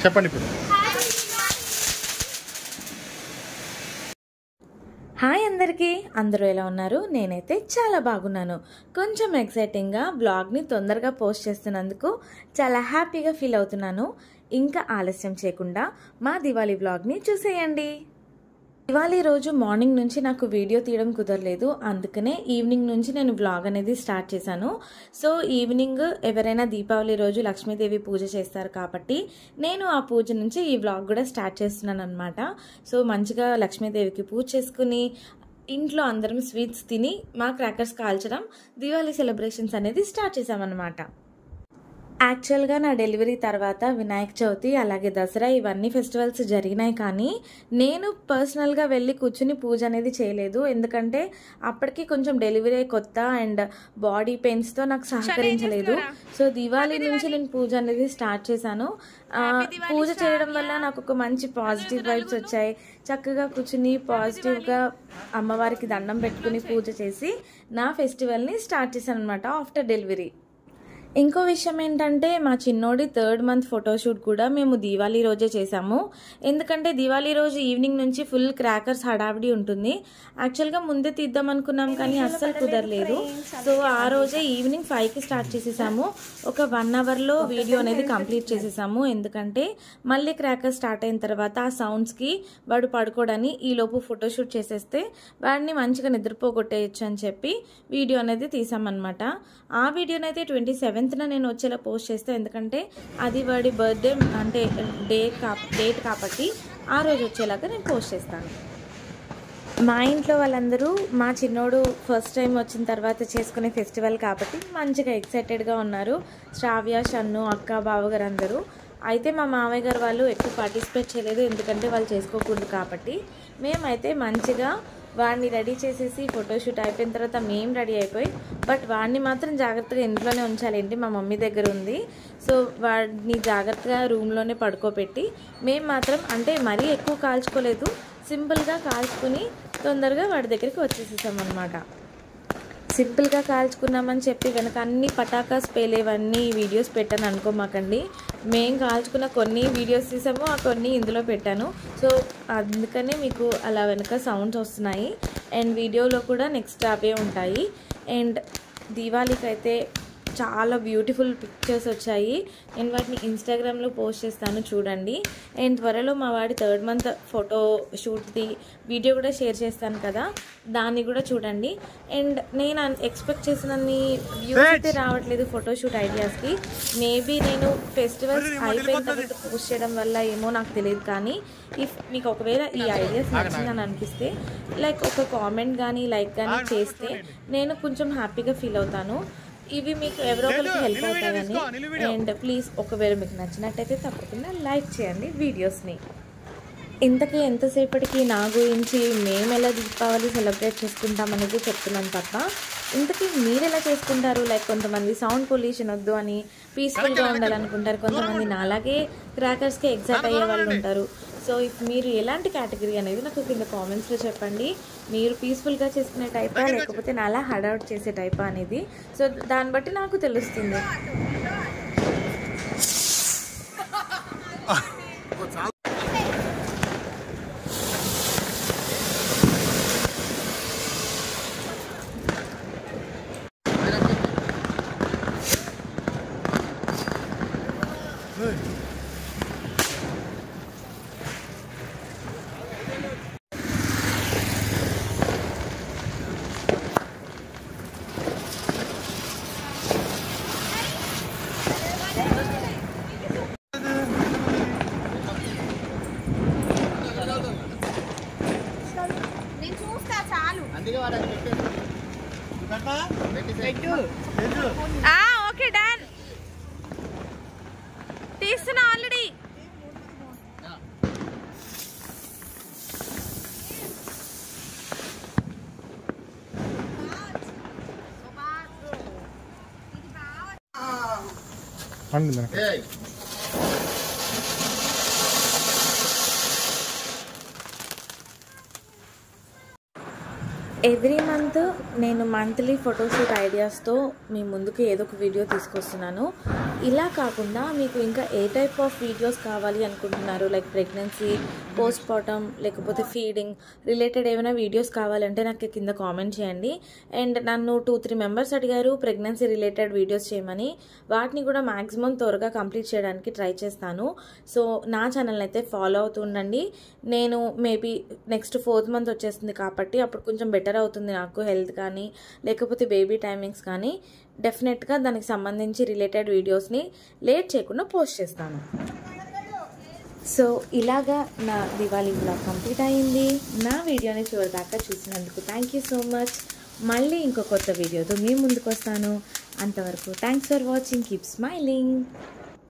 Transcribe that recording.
చెప్పండి ఇప్పుడు. హాయ్ అందరికీ, అందరూ ఎలా ఉన్నారు? నేనైతే చాలా బాగున్నాను. కొంచెం ఎక్సైటింగ్గా బ్లాగ్ని తొందరగా పోస్ట్ చేస్తున్నందుకు చాలా హ్యాపీగా ఫీల్ అవుతున్నాను. ఇంకా ఆలస్యం చేయకుండా మా దివాళీ బ్లాగ్ని చూసేయండి. దివాళీ రోజు మార్నింగ్ నుంచి నాకు వీడియో తీయడం కుదరలేదు, అందుకనే ఈవినింగ్ నుంచి నేను బ్లాగ్ అనేది స్టార్ట్ చేశాను. సో ఈవినింగ్ ఎవరైనా దీపావళి రోజు లక్ష్మీదేవి పూజ చేస్తారు కాబట్టి నేను ఆ పూజ నుంచి ఈ బ్లాగ్ కూడా స్టార్ట్ చేస్తున్నాను అనమాట. సో మంచిగా లక్ష్మీదేవికి పూజ చేసుకుని ఇంట్లో అందరం స్వీట్స్ తిని మా క్రాకర్స్ కాల్చడం, దివాళీ సెలబ్రేషన్స్ అనేది స్టార్ట్ చేసామన్నమాట. యాక్చువల్గా నా డెలివరీ తర్వాత వినాయక చవితి అలాగే దసరా ఇవన్నీ ఫెస్టివల్స్ జరిగినాయి, కానీ నేను పర్సనల్గా వెళ్ళి కూర్చుని పూజ అనేది చేయలేదు. ఎందుకంటే అప్పటికి కొంచెం డెలివరీ కొత్త అండ్ బాడీ పెయిన్స్తో నాకు సహకరించలేదు. సో దివాళీ నుంచి నేను పూజ అనేది స్టార్ట్ చేశాను. పూజ చేయడం వల్ల నాకు ఒక మంచి పాజిటివ్ వైబ్స్ వచ్చాయి. చక్కగా కూర్చుని పాజిటివ్గా అమ్మవారికి దండం పెట్టుకుని పూజ చేసి నా ఫెస్టివల్ని స్టార్ట్ చేశాను అనమాట ఆఫ్టర్ డెలివరీ. ఇంకో విషయం ఏంటంటే మా చిన్నోడి 3rd month ఫోటోషూట్ కూడా మేము దీవాళీ రోజే చేసాము. ఎందుకంటే దీవాళీ రోజు ఈవినింగ్ నుంచి ఫుల్ క్రాకర్స్ హడావిడి ఉంటుంది. యాక్చువల్గా ముందే తీద్దాం అనుకున్నాం కానీ అస్సలు కుదరలేదు. సో ఆ రోజే ఈవినింగ్ 5కి స్టార్ట్ చేసేసాము. ఒక 1 hourలో వీడియో అనేది కంప్లీట్ చేసేసాము. ఎందుకంటే మళ్ళీ క్రాకర్స్ స్టార్ట్ అయిన తర్వాత ఆ సౌండ్స్కి వాడు పడుకోవడాన్ని ఈలోపు ఫోటోషూట్ చేసేస్తే వాడిని మంచిగా నిద్రపోగొట్టేయచ్చు అని చెప్పి వీడియో అనేది తీసామన్నమాట. ఆ వీడియోనైతే 27th నేను వచ్చేలా పోస్ట్ చేస్తాను. ఎందుకంటే అది వాడి బర్త్డే అంటే డేట్ కాబట్టి ఆ రోజు వచ్చేలాగా నేను పోస్ట్ చేస్తాను. మా ఇంట్లో వాళ్ళందరూ మా చిన్నోడు ఫస్ట్ టైం వచ్చిన తర్వాత చేసుకునే ఫెస్టివల్ కాబట్టి మంచిగా ఎక్సైటెడ్గా ఉన్నారు. శ్రావ్య, షన్ను, అక్క, బావగారు అందరూ. అయితే మా మామయ్య గారు వాళ్ళు ఎక్కువ పార్టిసిపేట్ చేయలేదు, ఎందుకంటే వాళ్ళు చేసుకోకూడదు కాబట్టి. మేమైతే మంచిగా వాడిని రెడీ చేసేసి ఫోటోషూట్ అయిపోయిన తర్వాత మేము రెడీ అయిపోయి, బట్ వాడిని మాత్రం జాగ్రత్తగా ఇంట్లోనే ఉంచాలేంటి, మా మమ్మీ దగ్గర ఉంది. సో వాడిని జాగ్రత్తగా రూమ్లోనే పడుకోబెట్టి మేము మాత్రం అంటే మరీ ఎక్కువ కాల్చుకోలేదు, సింపుల్గా కాల్చుకుని తొందరగా వాడి దగ్గరికి వచ్చేసేసామన్నమాట. సింపుల్గా కాల్చుకున్నామని చెప్పి వెనక అన్ని పటాకాస్ పేలేవన్నీ వీడియోస్ పెట్టాను అనుకోమాకండి. మేము కాల్చుకున్న కొన్ని వీడియోస్ తీసాము, ఆ కొన్ని ఇందులో పెట్టాను. సో అందుకనే మీకు అలా వెనక సౌండ్స్ వస్తున్నాయి. అండ్ వీడియోలో కూడా నెక్స్ట్ అవే ఉంటాయి. అండ్ దీవాళీకి అయితే చాలా బ్యూటిఫుల్ పిక్చర్స్ వచ్చాయి. నేను వాటిని ఇన్స్టాగ్రామ్లో పోస్ట్ చేస్తాను, చూడండి. అండ్ త్వరలో మా వాడి 3rd month ఫోటో షూట్ది వీడియో కూడా షేర్ చేస్తాను కదా, దాన్ని కూడా చూడండి. అండ్ నేను ఎక్స్పెక్ట్ చేసినన్ని వ్యూస్ అయితే రావట్లేదు ఫోటోషూట్ ఐడియాస్కి. మేబీ నేను ఫెస్టివల్స్ అయిపోయిన తర్వాత పోస్ట్ చేయడం వల్ల ఏమో నాకు తెలియదు, కానీ ఇఫ్ మీకు ఒకవేళ ఈ ఐడియాస్ నచ్చిందని అనిపిస్తే లైక్ ఒక కామెంట్ కానీ లైక్ కానీ చేస్తే నేను కొంచెం హ్యాపీగా ఫీల్ అవుతాను. ఇవి మీకు ఎవరో ఒకరికి హెల్ప్ అవుతాయని. అండ్ ప్లీజ్ ఒకవేళ మీకు నచ్చినట్టయితే తప్పకుండా లైక్ చేయండి వీడియోస్ని. ఇంతకీ ఎంతసేపటికి నా గురించి మేము ఎలా దీపావళి సెలబ్రేట్ చేసుకుంటామనేది చెప్తున్నాను తప్ప, ఇంతకీ మీరు ఎలా చేసుకుంటారు? లైక్ కొంతమంది సౌండ్ పొల్యూషన్ వద్దు అని పీస్ఫుల్గా ఉండాలనుకుంటారు, కొంతమంది నాలాగే క్రాకర్స్కి ఎగ్జైట్ అయ్యే వాళ్ళు ఉంటారు. సో ఇఫ్ మీరు ఎలాంటి కేటగిరీ అనేది నాకు కింద కామెంట్స్లో చెప్పండి. మీరు పీస్ఫుల్గా చేసుకునే టైపా లేకపోతే నాలా హడావుట్ చేసే టైపా అనేది. సో దాన్ని బట్టి నాకు తెలుస్తుంది. ఓకే డన్ తీస్తున్నా ఆల్రెడీ. ఎవ్రీ మంత్ నేను మంత్లీ ఫోటోషూట్ ఐడియాస్తో మీ ముందుకు ఏదో ఒక వీడియో తీసుకొస్తున్నాను. ఇలా కాకుండా మీకు ఇంకా ఏ టైప్ ఆఫ్ వీడియోస్ కావాలి అనుకుంటున్నారు, లైక్ ప్రెగ్నెన్సీ, పోస్ట్ పార్టమ్, లేకపోతే ఫీడింగ్ రిలేటెడ్ ఏమైనా వీడియోస్ కావాలంటే నాకు కింద కామెంట్ చేయండి. అండ్ నన్ను 2-3 మెంబర్స్ అడిగారు ప్రెగ్నెన్సీ రిలేటెడ్ వీడియోస్ చేయమని. వాటిని కూడా మ్యాక్సిమం త్వరగా కంప్లీట్ చేయడానికి ట్రై చేస్తాను. సో నా ఛానల్ని అయితే ఫాలో అవుతూ ఉండండి. నేను మేబీ నెక్స్ట్ 4th మంత్ వచ్చేస్తుంది కాబట్టి అప్పుడు కొంచెం బెటర్ అవుతుంది నాకు హెల్త్ కానీ, లేకపోతే బేబీ టైమింగ్స్ కానీ. డెఫినెట్గా దానికి సంబంధించి రిలేటెడ్ వీడియోస్ని లేట్ చేయకుండా పోస్ట్ చేస్తాను. సో ఇలాగా నా దివాళీ బ్లాగ్ కంప్లీట్ అయ్యింది. నా వీడియోని చివరిదాకా చూసినందుకు థ్యాంక్ యూ సో మచ్. మళ్ళీ ఇంకో కొత్త వీడియోతో మీ ముందుకు వస్తాను. అంతవరకు thanks for watching. Keep smiling.